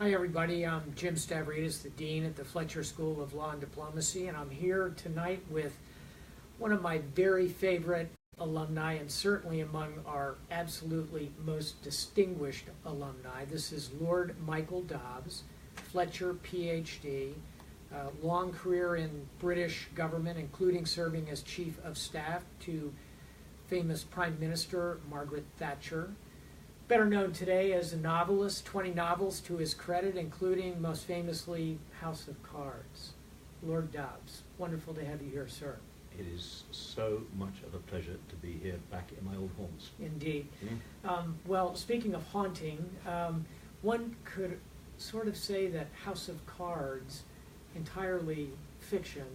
Hi everybody, I'm James Stavridis, the Dean at the Fletcher School of Law and Diplomacy, and I'm here tonight with one of my very favorite alumni, and certainly among our absolutely most distinguished alumni. This is Lord Michael Dobbs, Fletcher PhD, long career in British government, including serving as Chief of Staff to famous Prime Minister Margaret Thatcher. Better known today as a novelist, 20 novels to his credit, including most famously House of Cards. Lord Dobbs, wonderful to have you here, sir. It is so much of a pleasure to be here back in my old haunts. Indeed. Well, speaking of haunting, one could sort of say that House of Cards, entirely fiction,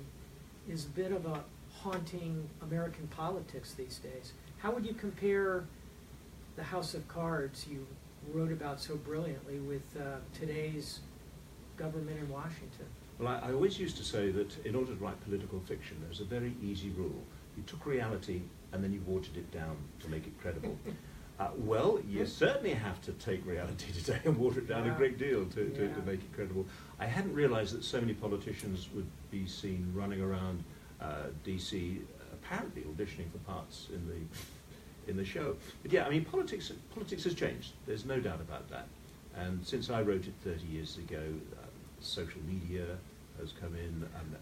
is a bit of a haunting American politics these days. How would you compare the House of Cards you wrote about so brilliantly with today's government in Washington? Well, I always used to say that in order to write political fiction, there's a very easy rule. You took reality and then you watered it down to make it credible. Well, you certainly have to take reality today and water it down a great deal to make it credible. I hadn't realized that so many politicians would be seen running around DC, apparently auditioning for parts in the show. But yeah, I mean, politics has changed. There's no doubt about that. And since I wrote it 30 years ago, social media has come in, and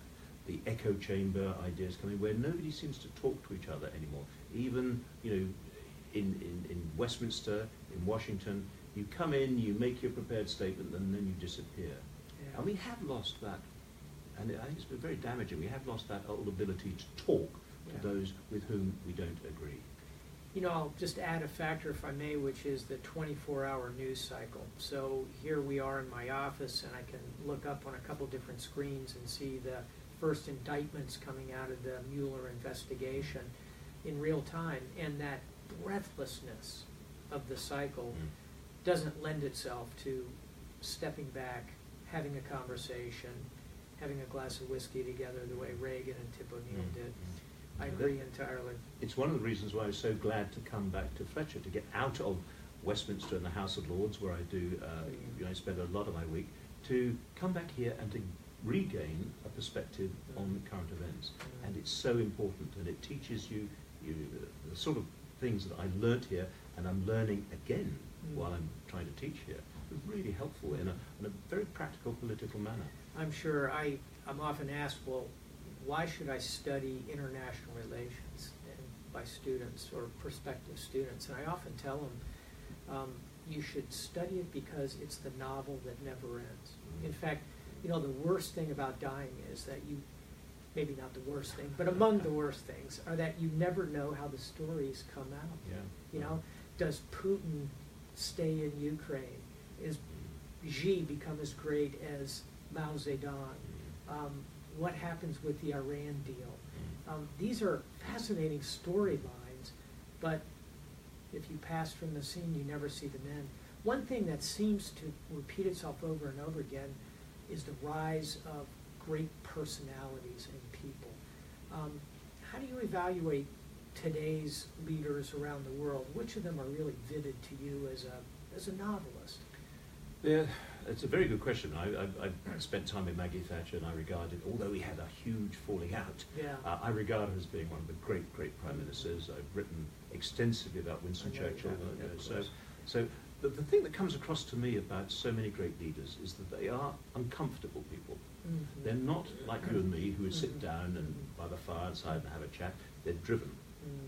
the echo chamber idea has come in, where nobody seems to talk to each other anymore. Even, in Westminster, in Washington, you come in, you make your prepared statement, and then you disappear. Yeah. And we have lost that, and I think it's been very damaging. We have lost that old ability to talk to those with whom we don't agree. I'll just add a factor, if I may, which is the 24-hour news cycle. So here we are in my office, and I can look up on a couple different screens and see the first indictments coming out of the Mueller investigation in real time. And that breathlessness of the cycle doesn't lend itself to stepping back, having a conversation, having a glass of whiskey together the way Reagan and Tip O'Neill did. I agree entirely. It's one of the reasons why I was so glad to come back to Fletcher, to get out of Westminster and the House of Lords, where I do, I spend a lot of my week, to come back here and to regain a perspective on current events. And it's so important, and it teaches you the sort of things that I learnt here, and I'm learning again while I'm trying to teach here. It's really helpful in a very practical political manner. I'm sure. I'm often asked, well, why should I study international relations by students or prospective students? And I often tell them, you should study it because it's the novel that never ends. In fact, the worst thing about dying is that you, maybe not the worst thing, but among the worst things, are that you never know how the stories come out. Does Putin stay in Ukraine? Is Xi become as great as Mao Zedong? What happens with the Iran deal? These are fascinating storylines, but if you pass from the scene, you never see them end. One thing that seems to repeat itself over and over again is the rise of great personalities in people. How do you evaluate today's leaders around the world? Which of them are really vivid to you as a novelist? Yeah, it's a very good question. I spent time with Maggie Thatcher, and I regarded, although we had a huge falling out, I regard her as being one of the great prime ministers. I've written extensively about Winston Churchill. So the thing that comes across to me about so many great leaders is that they are uncomfortable people. They're not like you and me, who would sit down and by the fireside and have a chat. They're driven.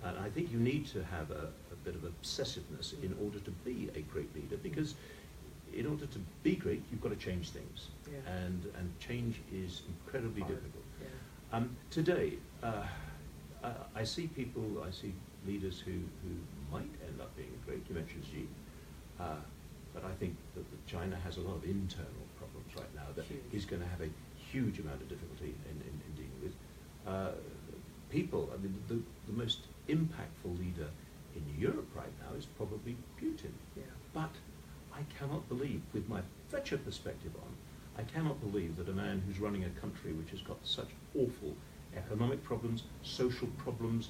And I think you need to have a bit of obsessiveness in order to be a great leader, because in order to be great, you've got to change things, and change is incredibly difficult. Today, I see leaders who might end up being great. You mentioned Xi, but I think that China has a lot of internal problems right now that he's going to have a huge amount of difficulty in dealing with. The most impactful leader in Europe right now is probably Putin. But I cannot believe, with my Fletcher perspective on, I cannot believe that a man who's running a country which has got such awful economic problems, social problems,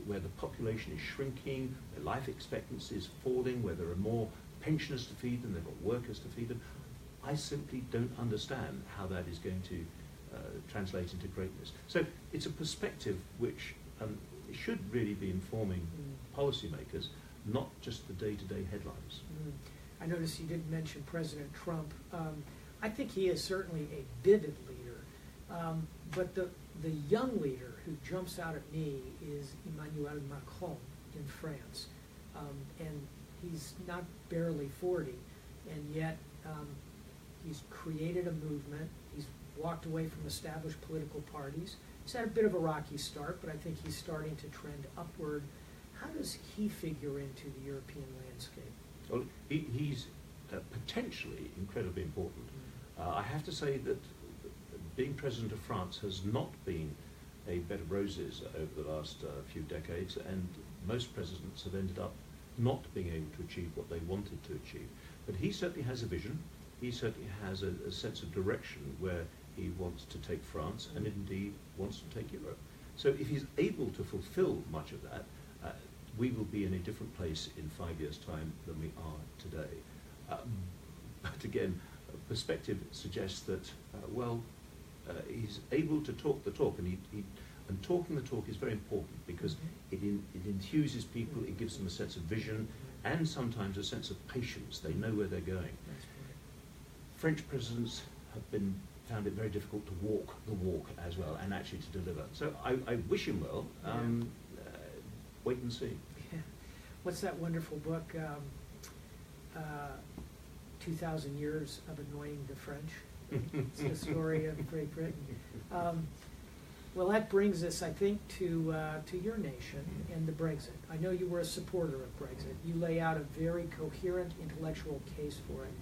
where the population is shrinking, where life expectancy is falling, where there are more pensioners to feed them, they've got workers to feed them. I simply don't understand how that is going to translate into greatness. So it's a perspective which should really be informing policymakers, not just the day-to-day headlines. I noticed you didn't mention President Trump. I think he is certainly a vivid leader, but the young leader who jumps out at me is Emmanuel Macron in France. And he's not barely 40, and yet he's created a movement. He's walked away from established political parties. He's had a bit of a rocky start, but I think he's starting to trend upward. How does he figure into the European landscape? Well, he's potentially incredibly important. I have to say that being president of France has not been a bed of roses over the last few decades, and most presidents have ended up not being able to achieve what they wanted to achieve. But he certainly has a vision. He certainly has a sense of direction where he wants to take France, and indeed wants to take Europe. So if he's able to fulfill much of that, we will be in a different place in 5 years' time than we are today. But again, perspective suggests that, he's able to talk the talk, and and talking the talk is very important because it enthuses people, it gives them a sense of vision, and sometimes a sense of patience. They know where they're going. French presidents have found it very difficult to walk the walk as well, and actually to deliver. So I wish him well. Wait and see. Yeah. What's that wonderful book, 2,000 Years of Annoying the French? It's the story of Great Britain. Well, that brings us, I think, to your nation and the Brexit. I know you were a supporter of Brexit. You lay out a very coherent intellectual case for it.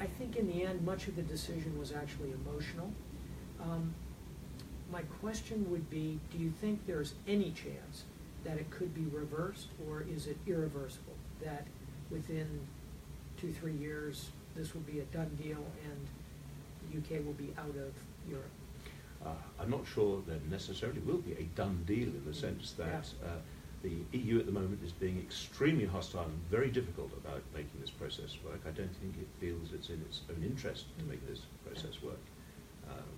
I think in the end, much of the decision was actually emotional. My question would be, do you think there's any chance that it could be reversed, or is it irreversible, that within 2-3 years this will be a done deal and the UK will be out of Europe? I'm not sure there necessarily will be a done deal, in the sense that the EU at the moment is being extremely hostile and very difficult about making this process work. I don't think it feels it's in its own interest to make this process work.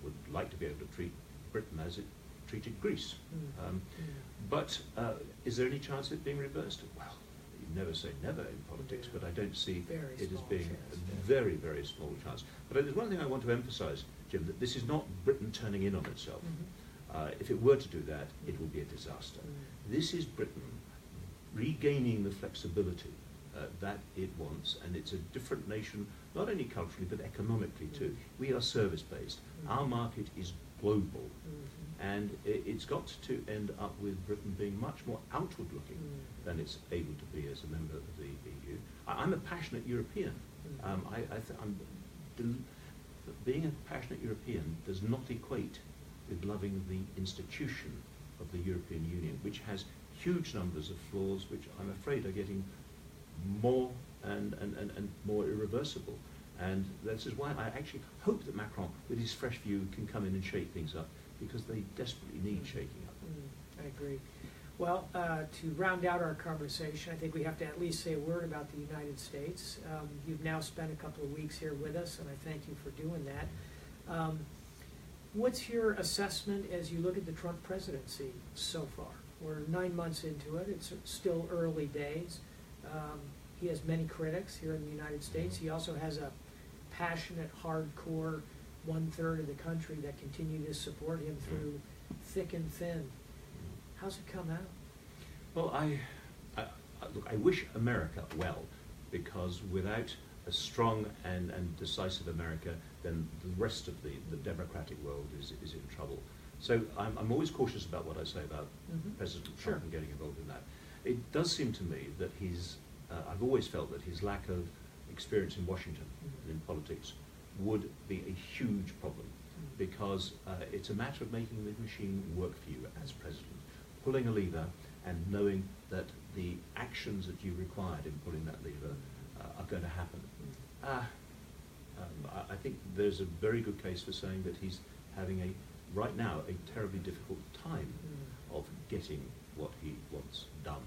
Would like to be able to treat Britain as it treated Greece. But is there any chance of it being reversed? Well, you never say never in politics, but I don't see it as being a very, very small chance. But there's one thing I want to emphasize, Jim, that this is not Britain turning in on itself. If it were to do that, it would be a disaster. This is Britain regaining the flexibility that it wants, and it's a different nation, not only culturally, but economically too. We are service-based. Our market is global. And it's got to end up with Britain being much more outward-looking than it's able to be as a member of the EU. I'm a passionate European. Being a passionate European does not equate with loving the institution of the European Union, which has huge numbers of flaws, which I'm afraid are getting more and more irreversible. And this is why I actually hope that Macron, with his fresh view, can come in and shake things up, because they desperately need shaking up. I agree. Well, to round out our conversation, I think we have to at least say a word about the United States. You've now spent a couple of weeks here with us, and I thank you for doing that. What's your assessment as you look at the Trump presidency so far? We're 9 months into it. It's still early days. He has many critics here in the United States. He also has a passionate, hardcore 1/3 of the country that continue to support him through thick and thin. How's it come out? Well, look, I wish America well, because without a strong and decisive America, then the rest of the democratic world is in trouble. So I'm always cautious about what I say about President Trump and getting involved in that. It does seem to me that I've always felt that his lack of experience in Washington and in politics would be a huge problem, because it's a matter of making the machine work for you as president, pulling a lever and knowing that the actions that you required in pulling that lever are going to happen. I think there's a very good case for saying that he's having right now a terribly difficult time of getting what he wants done.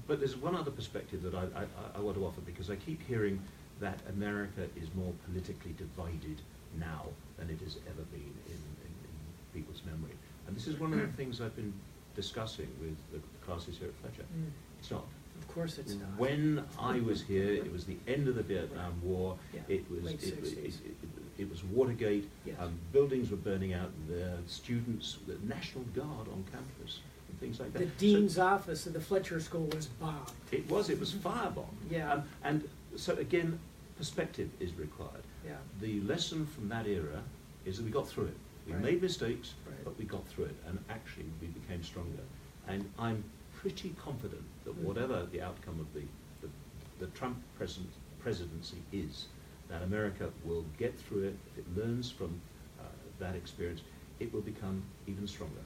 But there's one other perspective that I want to offer, because I keep hearing that America is more politically divided now than it has ever been in people's memory. And this is one of the things I've been discussing with the classes here at Fletcher. It's not. Of course it's not. When I was here, it was the end of the Vietnam War. Yeah, It was Watergate. Yes. Buildings were burning out. The students, the National Guard on campus, and things like that. The dean's office of the Fletcher School was bombed. It was firebombed. Yeah. And so again, perspective is required. Yeah. The lesson from that era is that we got through it. We Right. made mistakes, Right. but we got through it, and actually we became stronger. And I'm pretty confident that whatever the outcome of the Trump presidency is, that America will get through it. If it learns from that experience, it will become even stronger.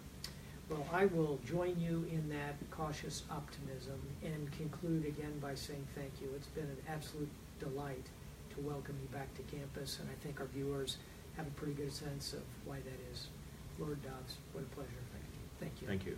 Well, I will join you in that cautious optimism and conclude again by saying thank you. It's been an absolute delight to welcome you back to campus, and I think our viewers have a pretty good sense of why that is. Lord Dobbs, what a pleasure. Thank you. Thank you.